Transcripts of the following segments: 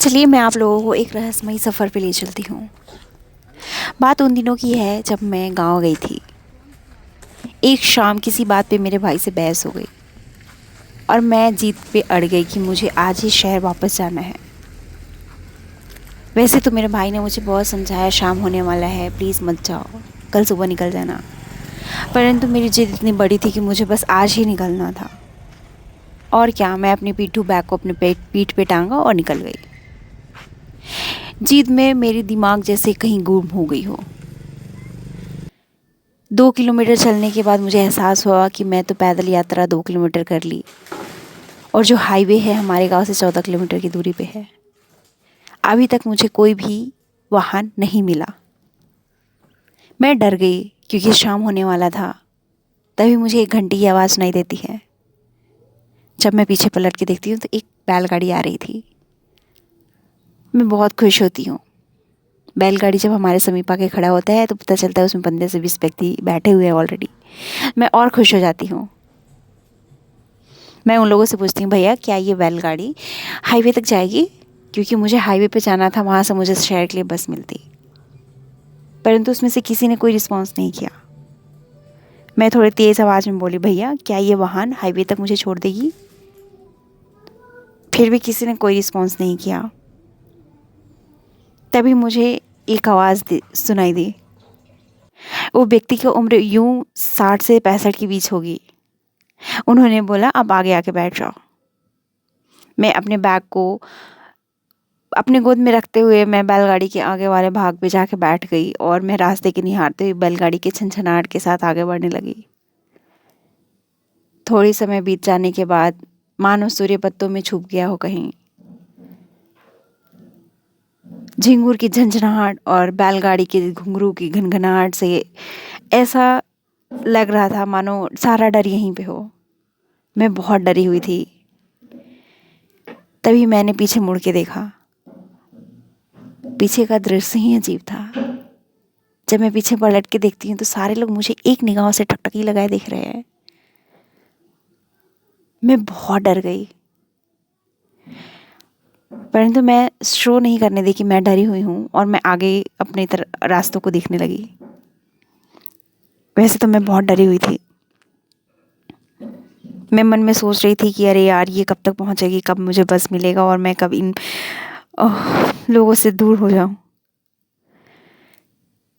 चलिए मैं आप लोगों को एक रहस्यमयी सफ़र पे ले चलती हूँ। बात उन दिनों की है जब मैं गाँव गई थी। एक शाम किसी बात पे मेरे भाई से बहस हो गई और मैं जीत पे अड़ गई कि मुझे आज ही शहर वापस जाना है। वैसे तो मेरे भाई ने मुझे बहुत समझाया, शाम होने वाला है, प्लीज़ मत जाओ, कल सुबह निकल जाना। परंतु मेरी जिद इतनी बड़ी थी कि मुझे बस आज ही निकलना था। और क्या, मैं अपनी पिट्ठू बैग को अपने पीठ पे टांगा और निकल गई। जिद में मेरी दिमाग जैसे कहीं गुम हो गई हो। 2 किलोमीटर चलने के बाद मुझे एहसास हुआ कि मैं तो पैदल यात्रा 2 किलोमीटर कर ली और जो हाईवे है हमारे गांव से 14 किलोमीटर की दूरी पे है। अभी तक मुझे कोई भी वाहन नहीं मिला। मैं डर गई क्योंकि शाम होने वाला था। तभी मुझे एक घंटी की आवाज़ सुनाई देती है। जब मैं पीछे पलट के देखती हूँ तो एक बैलगाड़ी आ रही थी। मैं बहुत खुश होती हूँ। बैलगाड़ी जब हमारे समीप आके खड़ा होता है तो पता चलता है उसमें 15 से 20 व्यक्ति बैठे हुए हैं ऑलरेडी। मैं और खुश हो जाती हूँ। मैं उन लोगों से पूछती हूँ, भैया क्या ये बैलगाड़ी हाईवे तक जाएगी? क्योंकि मुझे हाईवे पे जाना था, वहाँ से मुझे शहर के लिए बस मिलती। परंतु उसमें से किसी ने कोई रिस्पॉन्स नहीं किया। मैं थोड़ी तेज़ आवाज़ में बोली, भैया क्या ये वाहन हाईवे तक मुझे छोड़ देगी? फिर भी किसी ने कोई रिस्पॉन्स नहीं किया। तभी मुझे एक आवाज़ सुनाई दी। वो व्यक्ति की उम्र यूं 60 से 65 के बीच होगी। उन्होंने बोला, अब आगे आके बैठ जाओ। मैं अपने बैग को अपने गोद में रखते हुए मैं बैलगाड़ी के आगे वाले भाग पे जाके बैठ गई और मैं रास्ते के निहारते हुए बैलगाड़ी के छनछनाहट के साथ आगे बढ़ने लगी। थोड़ी समय बीत जाने के बाद मानो सूर्य पत्तों में छुप गया हो कहीं। झिंगुर की झंझनाहट और बैलगाड़ी के घुंघरू की घनघनाहट से ऐसा लग रहा था मानो सारा डर यहीं पे हो। मैं बहुत डरी हुई थी। तभी मैंने पीछे मुड़ के देखा। पीछे का दृश्य ही अजीब था। जब मैं पीछे पलट के देखती हूँ तो सारे लोग मुझे एक निगाह से टकटकी लगाए देख रहे हैं। मैं बहुत डर गई, परंतु मैं शो नहीं करने दी कि मैं डरी हुई हूँ और मैं आगे अपने रास्तों को देखने लगी। वैसे तो मैं बहुत डरी हुई थी। मैं मन में सोच रही थी कि अरे यार, ये कब तक पहुँचेगी, कब मुझे बस मिलेगा और मैं कब इन लोगों से दूर हो जाऊं।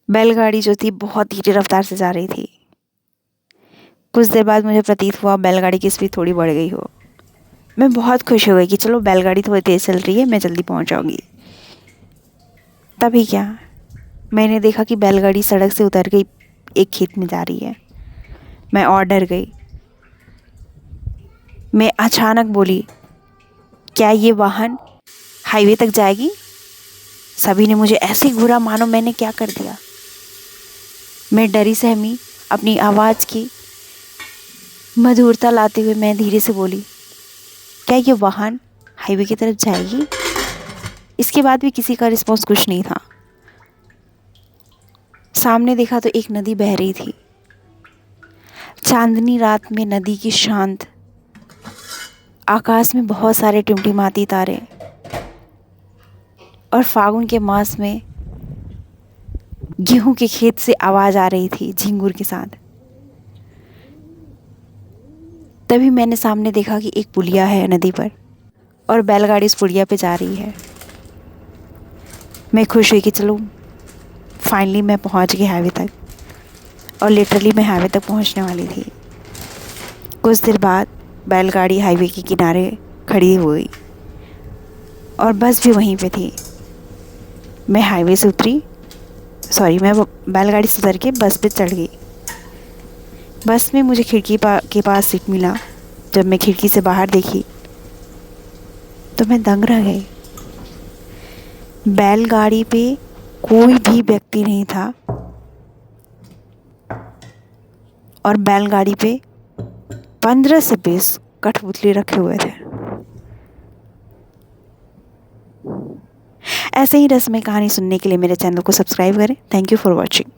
बैलगाड़ी जो थी बहुत धीरे रफ्तार से जा रही थी। कुछ देर बाद मुझे प्रतीत हुआ बैलगाड़ी की स्पीड थोड़ी बढ़ गई हो। मैं बहुत खुश हो गई कि चलो बैलगाड़ी थोड़ी तेज़ चल रही है, मैं जल्दी पहुंच जाऊंगी। तभी क्या, मैंने देखा कि बैलगाड़ी सड़क से उतर गई, एक खेत में जा रही है। मैं और डर गई। मैं अचानक बोली, क्या ये वाहन हाईवे तक जाएगी? सभी ने मुझे ऐसे घूरा मानो मैंने क्या कर दिया। मैं डरी सहमी अपनी आवाज़ की मधुरता लाते हुए मैं धीरे से बोली, क्या ये वाहन हाईवे की तरफ जाएगी? इसके बाद भी किसी का रिस्पॉन्स कुछ नहीं था। सामने देखा तो एक नदी बह रही थी। चांदनी रात में नदी की शांत, आकाश में बहुत सारे टिमटिमाती तारे और फागुन के मास में गेहूं के खेत से आवाज़ आ रही थी झिंगुर के साथ। तभी मैंने सामने देखा कि एक पुलिया है नदी पर और बैलगाड़ी इस पुलिया पे जा रही है। मैं खुश हुई कि चलो फाइनली मैं पहुंच गई हाईवे तक, और लिटरली मैं हाईवे तक पहुंचने वाली थी। कुछ देर बाद बैलगाड़ी हाईवे के किनारे खड़ी हुई और बस भी वहीं पे थी। मैं हाईवे से उतरी, मैं बैलगाड़ी से उतर के बस पे चढ़ गई। बस में मुझे खिड़की के पास सीट मिला। जब मैं खिड़की से बाहर देखी तो मैं दंग रह गई। बैलगाड़ी पे कोई भी व्यक्ति नहीं था और बैलगाड़ी पे 15 से 20 कठपुतली रखे हुए थे। ऐसे ही रसमय कहानी सुनने के लिए मेरे चैनल को सब्सक्राइब करें। Thank you for watching.